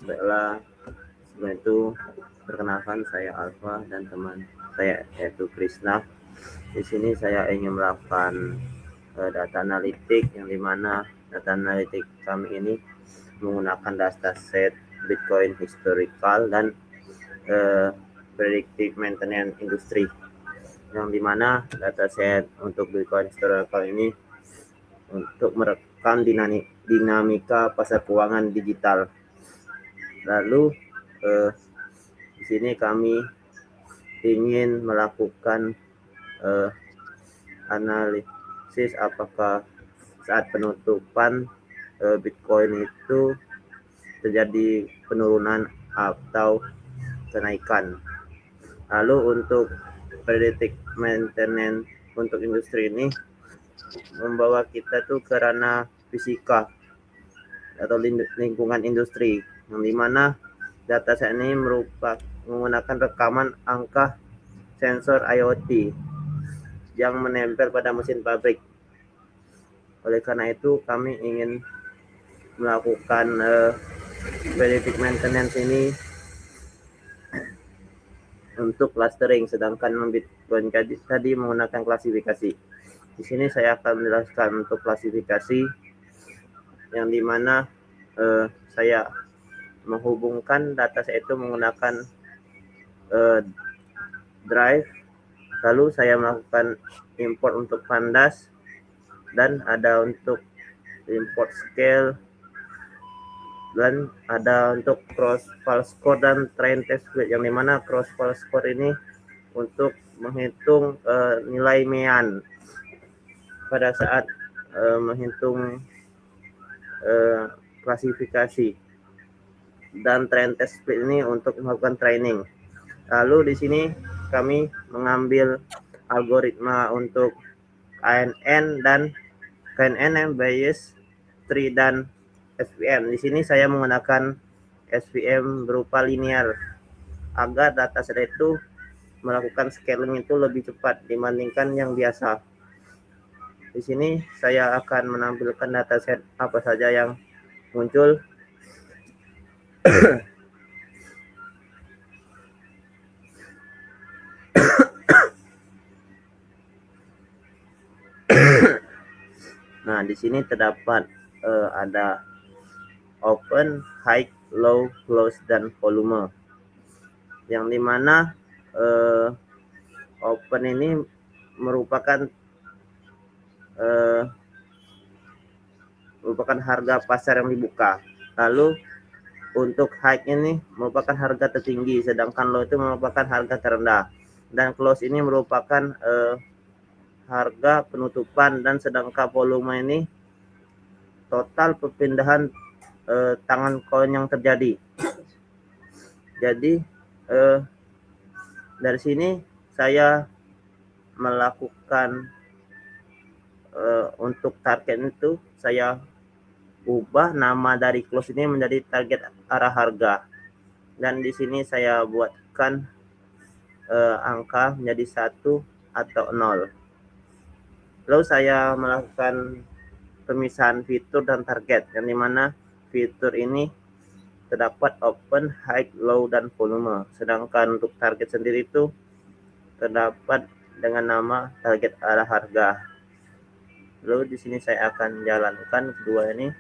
Baiklah, sebelum itu perkenalkan saya Alfa dan teman saya yaitu Krisna. Di sini saya ingin melakukan data analitik yang dimana data analitik kami ini menggunakan dataset Bitcoin historical dan predictive maintenance industry yang dimana dataset untuk Bitcoin historical ini untuk merekam dinamika pasar keuangan digital. Lalu di sini kami ingin melakukan analisis apakah saat penutupan Bitcoin itu terjadi penurunan atau kenaikan. Lalu untuk predictive maintenance untuk industri ini membawa kita tuh ke ranah fisika atau lingkungan industri yang dimana data set ini menggunakan rekaman angka sensor IoT yang menempel pada mesin pabrik. Oleh karena itu kami ingin melakukan predictive maintenance ini untuk clustering, sedangkan Bitcoin tadi menggunakan klasifikasi. Di sini saya akan menjelaskan untuk klasifikasi yang dimana saya menghubungkan data saya itu menggunakan drive, lalu saya melakukan import untuk pandas dan ada untuk import scale dan ada untuk cross file score dan train test bed, yang dimana cross file score ini untuk menghitung nilai mean pada saat menghitung klasifikasi, dan train test bed ini untuk melakukan training. Lalu di sini kami mengambil algoritma untuk KNN dan KNN Bayes tree dan SVM. Di sini saya menggunakan SVM berupa linear agar dataset itu melakukan scaling itu lebih cepat dibandingkan yang biasa. Di sini saya akan menampilkan dataset apa saja yang muncul. Nah, di sini terdapat ada open, high, low, close, dan volume. Yang dimana open ini merupakan harga pasar yang dibuka. Lalu untuk high ini merupakan harga tertinggi, sedangkan low itu merupakan harga terendah. Dan close ini merupakan harga penutupan, dan sedangkan volume ini total perpindahan tangan koin yang terjadi. Jadi dari sini saya melakukan untuk target itu saya ubah nama dari close ini menjadi target arah harga, dan di sini saya buatkan angka menjadi 1 atau 0. Lalu saya melakukan pemisahan fitur dan target, yang dimana fitur ini terdapat open, high, low, dan volume, sedangkan untuk target sendiri itu terdapat dengan nama target arah harga. Lalu di sini saya akan jalankan kedua ini.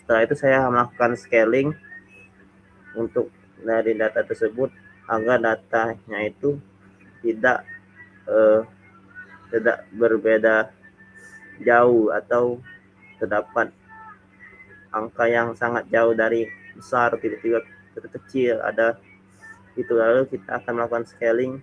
Setelah itu saya melakukan scaling untuk dari data tersebut agar datanya itu tidak berbeda jauh atau terdapat angka yang sangat jauh dari besar tiba-tiba kecil ada itu. Lalu kita akan melakukan scaling.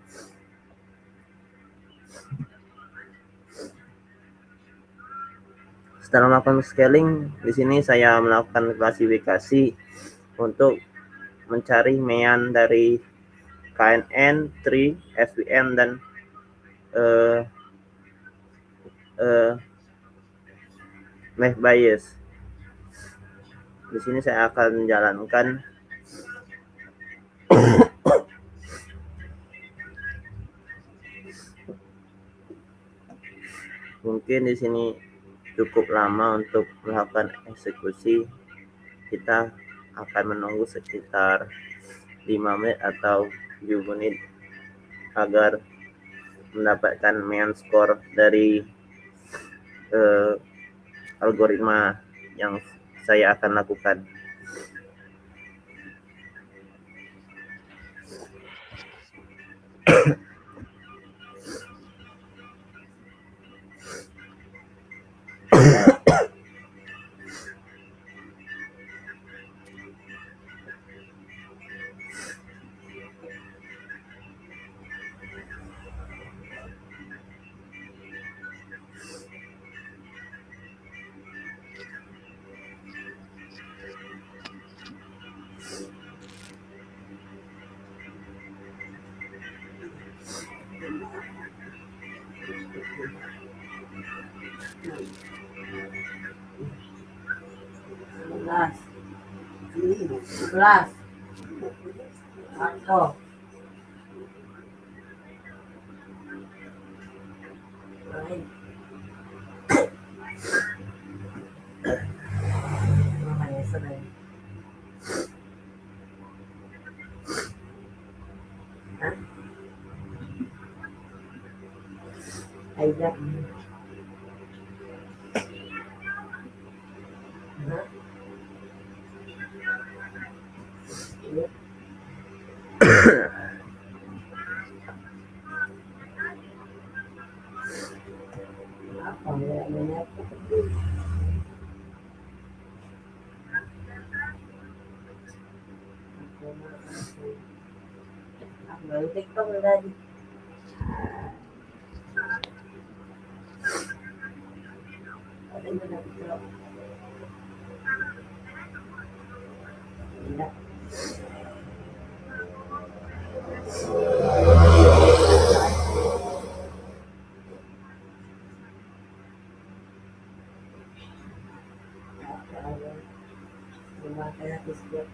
Setelah melakukan scaling, di sini saya melakukan klasifikasi untuk mencari mean dari KNN, tree, SVM, dan Math Bayes. Di sini saya akan menjalankan mungkin di sini cukup lama untuk melakukan eksekusi. kita akan menunggu sekitar 5 menit atau 7 menit agar mendapatkan main score dari eh, algoritma yang saya akan lakukan. Sebelas, satu, Aida. Apa namanya? Baru TikTok tadi. Ada yang benar TikTok. Tidak. Memakai hati setiap.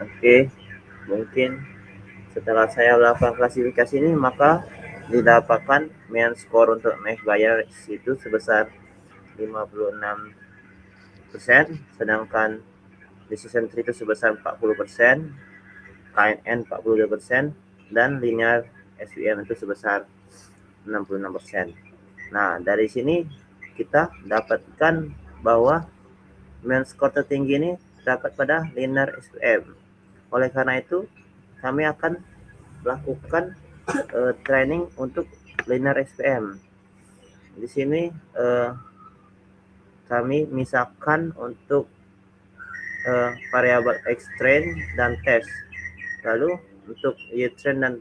Oke, mungkin setelah saya melakukan klasifikasi ini, maka didapatkan mean score untuk Max Bayer itu sebesar 56%, sedangkan decision tree itu sebesar 40%, KNN 42%, dan linear SVM itu sebesar 66%. Nah, dari sini kita dapatkan bahwa mean score tertinggi ini terdapat pada linear SVM. Oleh karena itu, kami akan lakukan training untuk linear SVM. Di sini kami misalkan untuk variabel X-train dan test. Lalu untuk Y-train dan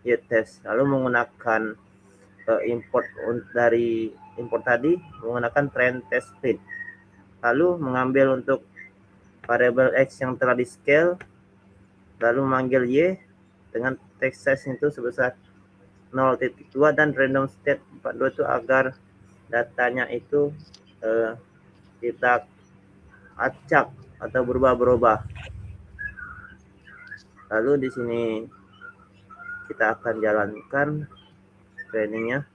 Y-test. Lalu menggunakan import dari import tadi menggunakan train test split. Lalu mengambil untuk variabel X yang telah di scale, lalu memanggil Y dengan text size itu sebesar 0.2 dan random state 42 itu agar datanya itu kita acak atau berubah-berubah. Lalu di sini kita akan jalankan trainingnya.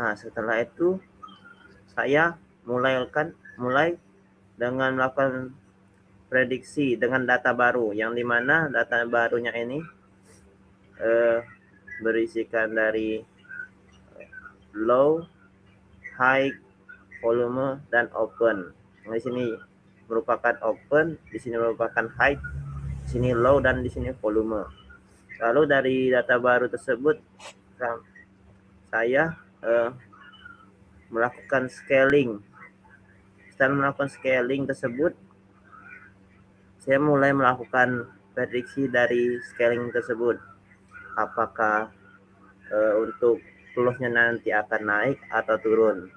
Nah, setelah itu saya mulai dengan melakukan prediksi dengan data baru, yang dimana data barunya ini berisikan dari low, high, volume, dan open. Nah, di sini merupakan open, di sini merupakan high, di sini low, dan di sini volume. Lalu dari data baru tersebut saya melakukan scaling. Setelah melakukan scaling tersebut, saya mulai melakukan prediksi dari scaling tersebut. Apakah untuk close-nya nanti akan naik atau turun.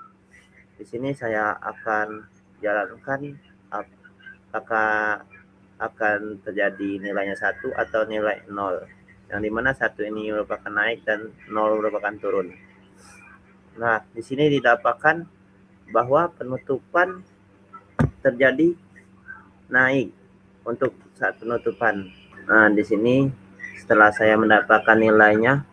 Di sini saya akan jalankan apakah akan terjadi nilainya 1 atau nilai 0. Yang dimana 1 ini merupakan naik dan 0 merupakan turun. Nah, di sini didapatkan bahwa penutupan terjadi naik untuk saat penutupan. Nah, di sini setelah saya mendapatkan nilainya,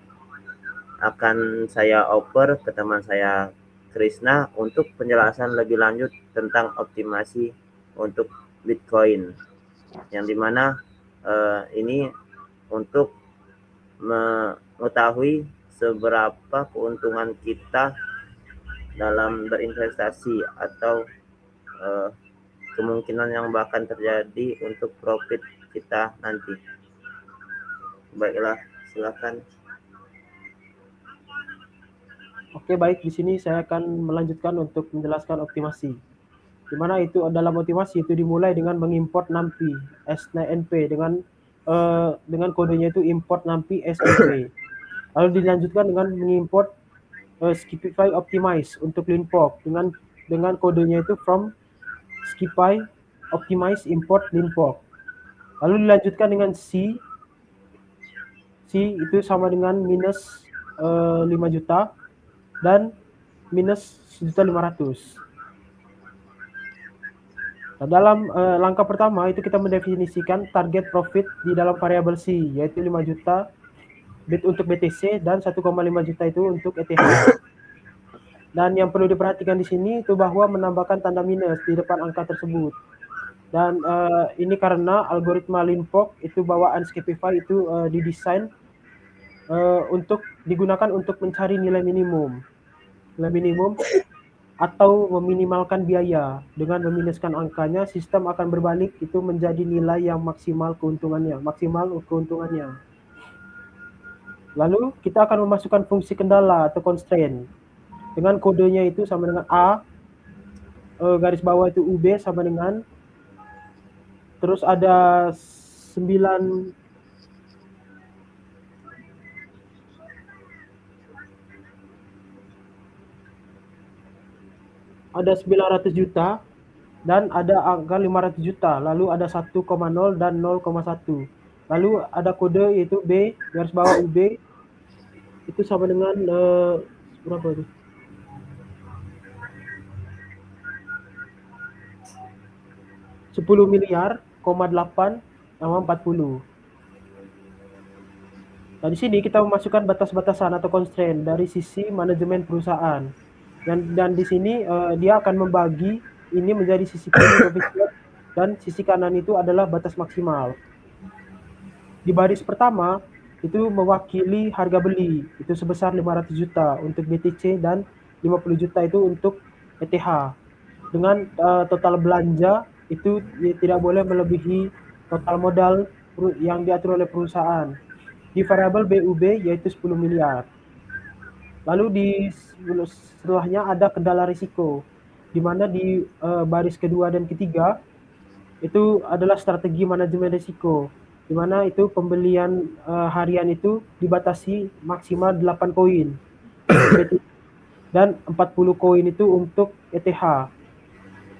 akan saya oper ke teman saya Krisna untuk penjelasan lebih lanjut tentang optimasi untuk Bitcoin, yang dimana ini untuk mengetahui seberapa keuntungan kita dalam berinvestasi atau kemungkinan yang bahkan terjadi untuk profit kita nanti. Baiklah, silakan. Oke, baik. Di sini saya akan melanjutkan untuk menjelaskan optimasi. Di mana itu dalam optimasi itu dimulai dengan mengimport NumPy SNP dengan kodenya itu import NumPy SNP. Lalu dilanjutkan dengan mengimport Skipify Optimize untuk linfork dengan kodenya itu from Skipify Optimize import linfork. Lalu dilanjutkan dengan C itu sama dengan minus 5 juta dan minus 1.500. Nah, dalam langkah pertama itu kita mendefinisikan target profit di dalam variabel C, yaitu 5 juta bit untuk BTC dan 1,5 juta itu untuk ETH. Dan yang perlu diperhatikan di sini itu bahwa menambahkan tanda minus di depan angka tersebut. Dan ini karena algoritma linfork itu bawaan Skipify itu didesain untuk digunakan untuk mencari nilai minimum atau meminimalkan biaya. Dengan meminuskan angkanya, sistem akan berbalik itu menjadi nilai yang maksimal keuntungannya. Lalu kita akan memasukkan fungsi kendala atau constraint dengan kodenya itu sama dengan A, garis bawah itu UB sama dengan, terus ada 9 ada 900 juta, dan ada angka 500 juta, lalu ada 1,0 dan 0,1. Lalu ada kode yaitu B garis bawah UB, itu sama dengan berapa itu? 10 miliar, 8 sama 40. Nah, di sini kita memasukkan batas-batasan atau constraint dari sisi manajemen perusahaan. Dan di sini dia akan membagi ini menjadi sisi kiri koefisien dan sisi kanan itu adalah batas maksimal. Di baris pertama itu mewakili harga beli itu sebesar 500 juta untuk BTC dan 50 juta itu untuk ETH. Dengan total belanja itu tidak boleh melebihi total modal yang diatur oleh perusahaan. Di variabel BUB yaitu 10 miliar. Lalu di setelahnya ada kendala risiko, di mana di baris kedua dan ketiga itu adalah strategi manajemen risiko, di mana itu pembelian harian itu dibatasi maksimal 8 koin dan 40 koin itu untuk ETH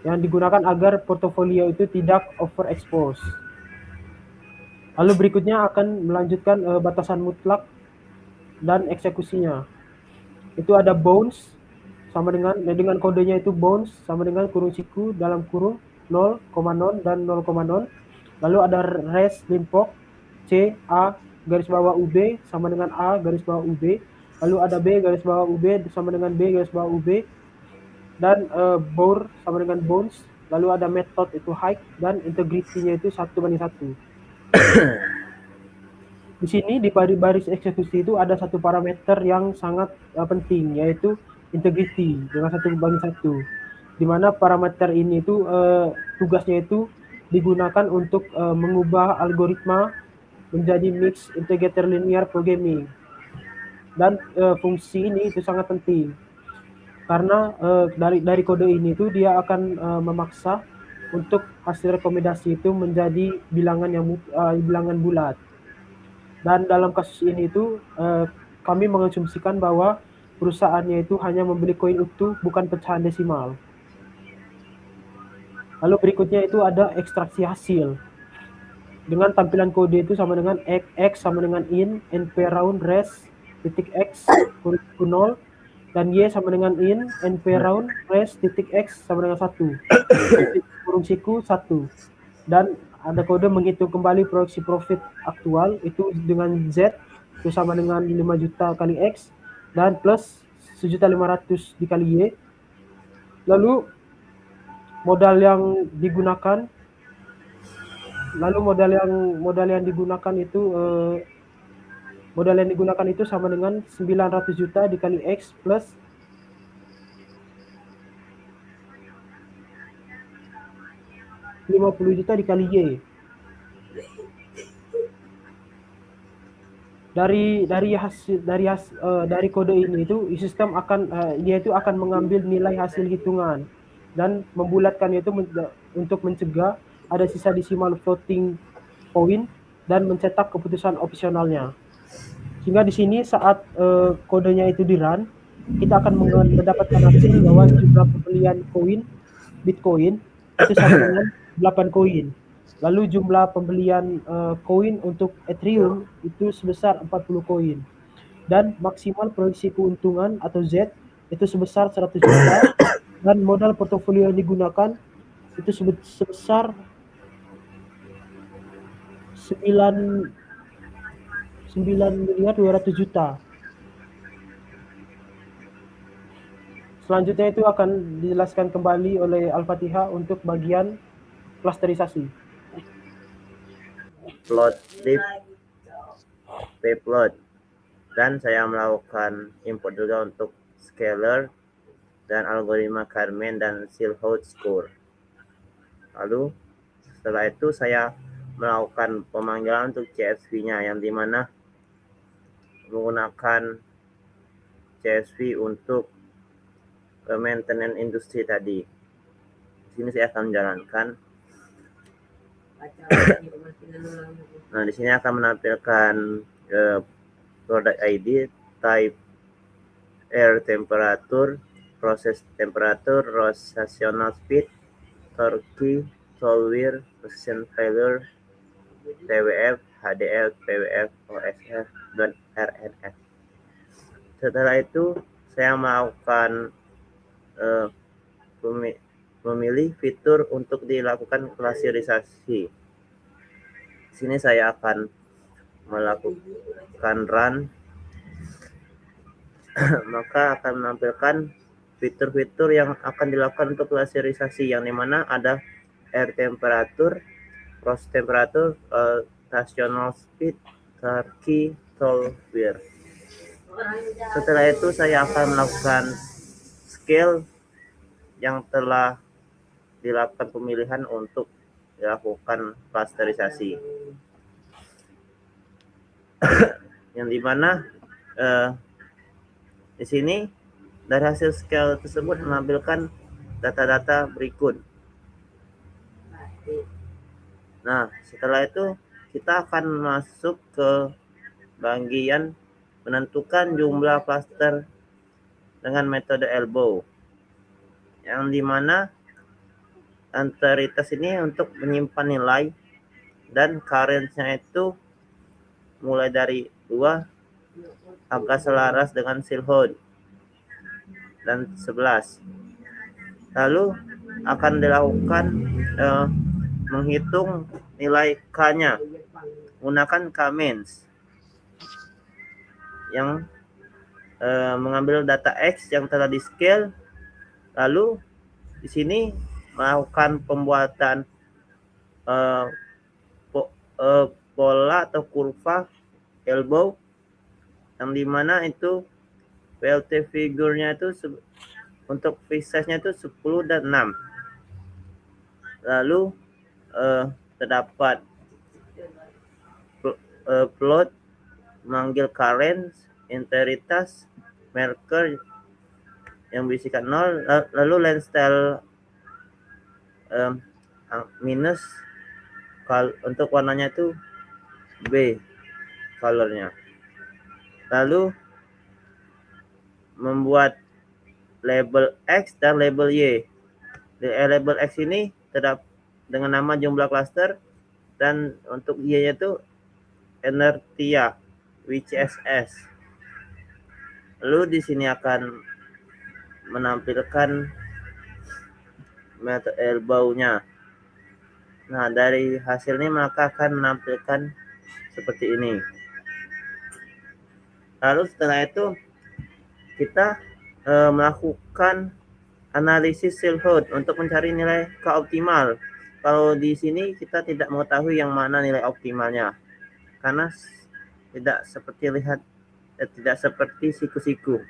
yang digunakan agar portofolio itu tidak overexpose. Lalu berikutnya akan melanjutkan batasan mutlak dan eksekusinya. Itu ada bounce sama dengan kodenya itu bounce sama dengan kurung siku dalam kurung 0,0 dan 0,0. Lalu ada res limpok C A garis bawah UB sama dengan A garis bawah UB. Lalu ada B garis bawah UB sama dengan B garis bawah UB. Dan bour sama dengan bounce. Lalu ada method itu hike dan integrity-nya itu 1:1. Di sini di baris eksekusi itu ada satu parameter yang sangat penting, yaitu integrity dengan 1:1, di mana parameter ini itu tugasnya itu digunakan untuk mengubah algoritma menjadi mixed integer linear programming. Dan fungsi ini itu sangat penting karena dari kode ini itu dia akan memaksa untuk hasil rekomendasi itu menjadi bilangan bulat. Dan dalam kasus ini itu kami mengasumsikan bahwa perusahaannya itu hanya membeli koin utuh, bukan pecahan desimal. Lalu berikutnya itu ada ekstraksi hasil. Dengan tampilan kode itu sama dengan x sama dengan in, np round res titik x kurung 0, dan y sama dengan in, np round res titik x sama dengan 1, kurung siku 1. Dan ada kode menghitung kembali proyeksi profit aktual itu dengan Z itu sama dengan 5 juta kali X dan plus 1.500.000 dikali Y. Lalu modal yang digunakan itu sama dengan 900 juta dikali X plus 50 juta dikali Y. Dari kode ini itu sistem akan mengambil nilai hasil hitungan dan membulatkannya itu untuk mencegah ada sisa desimal floating point dan mencetak keputusan opsionalnya. Sehingga di sini saat kodenya itu di run, kita akan mendapatkan hasil bahwa jumlah pembelian koin Bitcoin itu sama dengan 8 koin. Lalu jumlah pembelian koin untuk Ethereum itu sebesar 40 koin. Dan maksimal proyeksi keuntungan atau Z itu sebesar 100 juta. Dan modal portofolio yang digunakan itu sebesar 9.200 juta. Selanjutnya itu akan dijelaskan kembali oleh Al-Fatihah untuk bagian klasterisasi. Plot diff, pplot, dan saya melakukan import juga untuk scalar dan algoritma Karman dan Silhouette score. Lalu setelah itu saya melakukan pemanggilan untuk CSV-nya yang dimana menggunakan CSV untuk maintenance industri tadi. Di sini saya akan menjalankan. Nah, di sini akan menampilkan product ID, type, air temperature, proses temperatur, rotational speed, torque, toll-wear, position failure, TWF, HDF, PWF, OSF, dan RNF. Setelah itu saya melakukan memilih fitur untuk dilakukan klasifisasi. Di sini saya akan melakukan run, maka akan menampilkan fitur-fitur yang akan dilakukan untuk klasifisasi, yang dimana ada air temperatur, process temperatur, rotational speed, torque, toll-wear. Setelah itu saya akan melakukan scale yang telah dilakukan pemilihan untuk dilakukan klasterisasi, yang dimana di sini dari hasil scale tersebut menampilkan data-data berikut. Nah, setelah itu kita akan masuk ke bagian menentukan jumlah cluster dengan metode elbow, yang dimana entitas ini untuk menyimpan nilai dan current-nya itu mulai dari 2 agak selaras dengan silhouette dan 11. Lalu akan dilakukan menghitung nilai K-nya menggunakan K-means yang mengambil data X yang telah di scale, lalu di sini melakukan pembuatan pola atau kurva elbow, yang dimana itu PLT figure-nya itu untuk fixed size-nya itu 10 dan 6. Lalu terdapat plot memanggil current, integritas, marker yang berisikan 0, lalu length style minus, untuk warnanya itu B colornya. Lalu membuat label X dan label Y. Di label X ini terdapat dengan nama jumlah cluster, dan untuk Y-nya itu inertia WCSS. Lalu di sini akan menampilkan metode elbow-nya. Nah, dari hasilnya maka akan menampilkan seperti ini. Lalu setelah itu kita melakukan analisis silhouette untuk mencari nilai K optimal. Kalau di sini kita tidak mengetahui yang mana nilai optimalnya, karena tidak seperti siku-siku.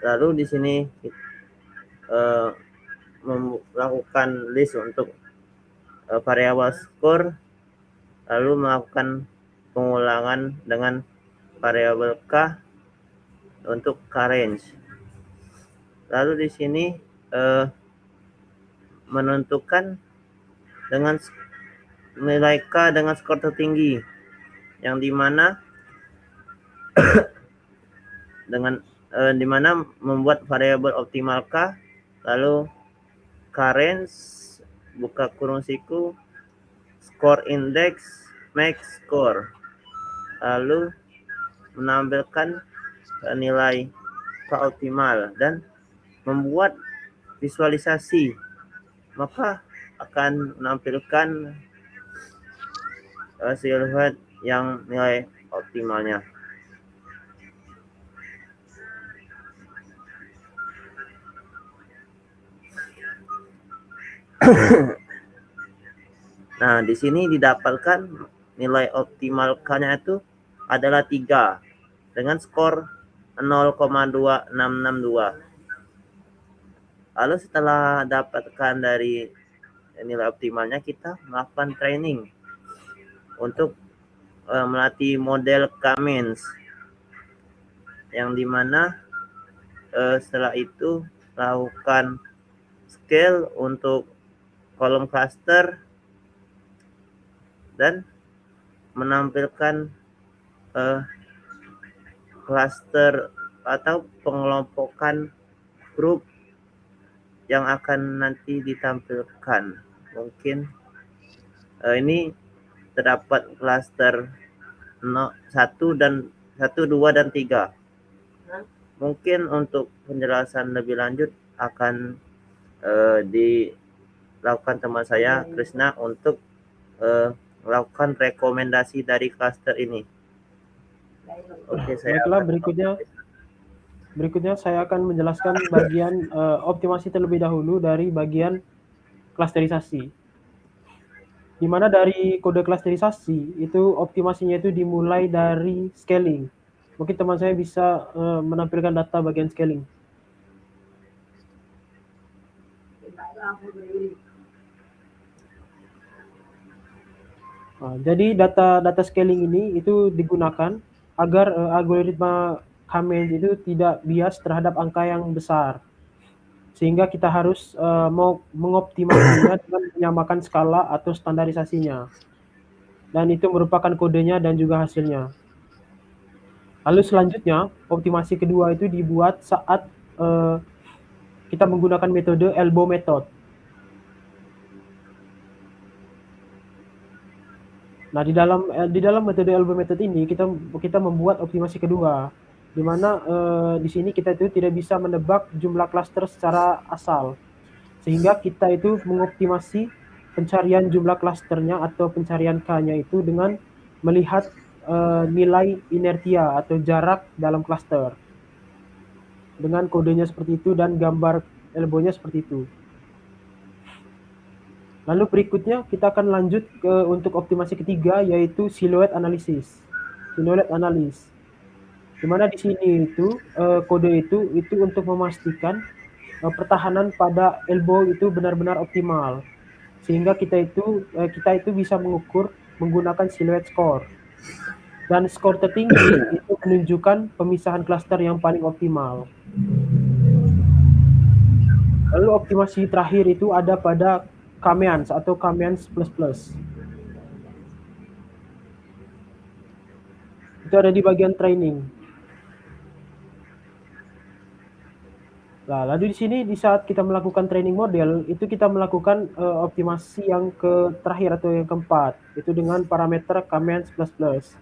Lalu di sini melakukan list untuk variabel skor, lalu melakukan pengulangan dengan variabel K untuk K-range. Lalu di sini menentukan dengan nilai K dengan skor tertinggi, yang dimana dimana membuat variabel optimal K, lalu K-range buka kurung siku, score index, max score, lalu menampilkan nilai K optimal dan membuat visualisasi, maka akan menampilkan silhouette yang nilai optimalnya. Nah, di sini didapatkan nilai optimal K-nya itu adalah 3 dengan skor 0,2662. Lalu setelah dapatkan dari nilai optimalnya, kita melakukan training untuk melatih model K-means, yang dimana setelah itu lakukan scale untuk kolom cluster dan menampilkan cluster atau pengelompokan grup yang akan nanti ditampilkan. Mungkin ini terdapat klaster 1 dan 1, 2 dan 3. Mungkin untuk penjelasan lebih lanjut akan dilakukan teman saya Krisna untuk melakukan rekomendasi dari klaster ini. Oke, saya Baiklah, berikutnya saya akan menjelaskan bagian optimasi terlebih dahulu dari bagian klasterisasi. Di mana dari kode klasterisasi itu optimasinya itu dimulai dari scaling. Mungkin teman saya bisa menampilkan data bagian scaling. Jadi data scaling ini itu digunakan agar algoritma K-means itu tidak bias terhadap angka yang besar. Sehingga kita harus mau mengoptimasinya dengan menyamakan skala atau standarisasinya. Dan itu merupakan kodenya dan juga hasilnya. Lalu selanjutnya, optimasi kedua itu dibuat saat kita menggunakan metode elbow method. Nah, di dalam metode elbow method ini kita membuat optimasi kedua, di mana di sini kita itu tidak bisa menebak jumlah klaster secara asal, sehingga kita itu mengoptimasi pencarian jumlah klasternya atau pencarian K-nya itu dengan melihat nilai inertia atau jarak dalam klaster dengan kodenya seperti itu dan gambar elbow-nya seperti itu. Lalu berikutnya kita akan lanjut untuk optimasi ketiga, yaitu silhouette analysis. Silhouette analysis. Di mana di sini itu kode itu untuk memastikan pertahanan pada elbow itu benar-benar optimal. Sehingga kita itu bisa mengukur menggunakan silhouette score. Dan skor tertinggi itu menunjukkan pemisahan klaster yang paling optimal. Lalu optimasi terakhir itu ada pada K-means atau K-means plus. Itu ada di bagian training. Nah, lalu di sini di saat kita melakukan training model, itu kita melakukan optimasi yang terakhir atau yang keempat, itu dengan parameter K-means plus.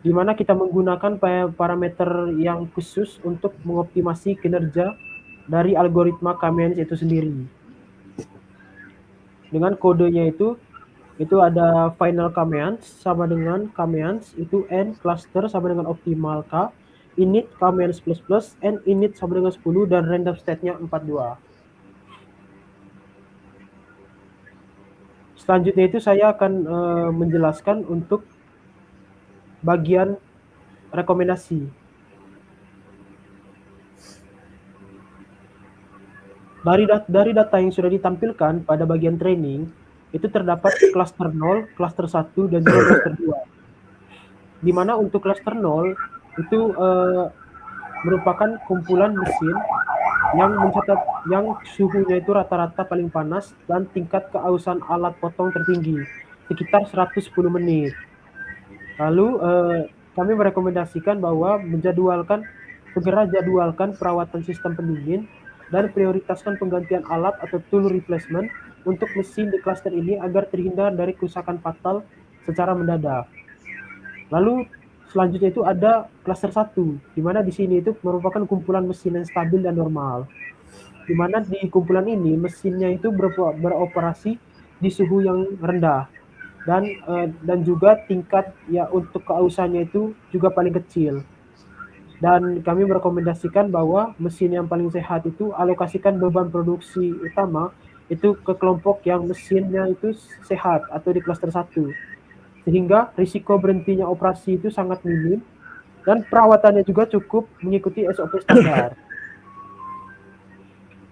Di mana kita menggunakan parameter yang khusus untuk mengoptimasi kinerja dari algoritma K-means itu sendiri. Dengan kodenya itu ada final K-means sama dengan K-means itu n cluster sama dengan optimal K, init K-means plus, n init sama dengan 10 dan random state-nya 42. Selanjutnya itu saya akan menjelaskan untuk bagian rekomendasi. Dari data yang sudah ditampilkan pada bagian training, itu terdapat cluster 0, cluster 1, dan juga cluster 2. Di mana untuk cluster 0 itu merupakan kumpulan mesin yang suhunya itu rata-rata paling panas dan tingkat keausan alat potong tertinggi, sekitar 110 menit. Lalu kami merekomendasikan bahwa segera jadwalkan perawatan sistem pendingin dan prioritaskan penggantian alat atau tool replacement untuk mesin di klaster ini agar terhindar dari kerusakan fatal secara mendadak. Lalu selanjutnya itu ada klaster 1, di mana di sini itu merupakan kumpulan mesin yang stabil dan normal. Di mana di kumpulan ini mesinnya itu beroperasi di suhu yang rendah dan juga tingkat untuk keausannya itu juga paling kecil. Dan kami merekomendasikan bahwa mesin yang paling sehat itu alokasikan beban produksi utama itu ke kelompok yang mesinnya itu sehat atau di klaster 1. Sehingga risiko berhentinya operasi itu sangat minim dan perawatannya juga cukup mengikuti SOP standar.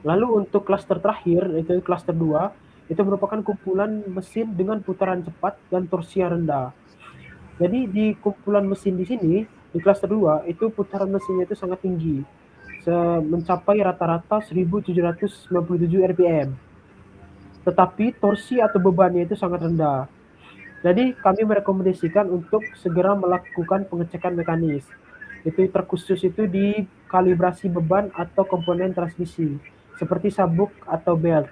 Lalu untuk klaster terakhir, yaitu klaster 2, itu merupakan kumpulan mesin dengan putaran cepat dan torsi yang rendah. Jadi di kumpulan mesin di sini, di klaster 2, itu putaran mesinnya itu sangat tinggi, mencapai rata-rata 1797 RPM. Tetapi torsi atau bebannya itu sangat rendah. Jadi kami merekomendasikan untuk segera melakukan pengecekan mekanis. Itu terkhusus itu di kalibrasi beban atau komponen transmisi seperti sabuk atau belt.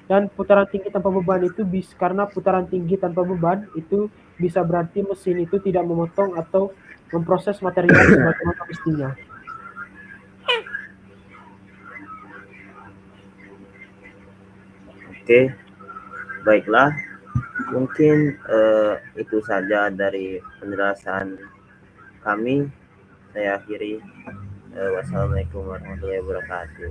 Dan putaran tinggi tanpa beban itu karena putaran tinggi tanpa beban itu bisa berarti mesin itu tidak memotong atau memproses material sebagaimana mestinya. Oke, baiklah. Mungkin itu saja dari penjelasan kami. Saya akhiri. Wassalamualaikum warahmatullahi wabarakatuh.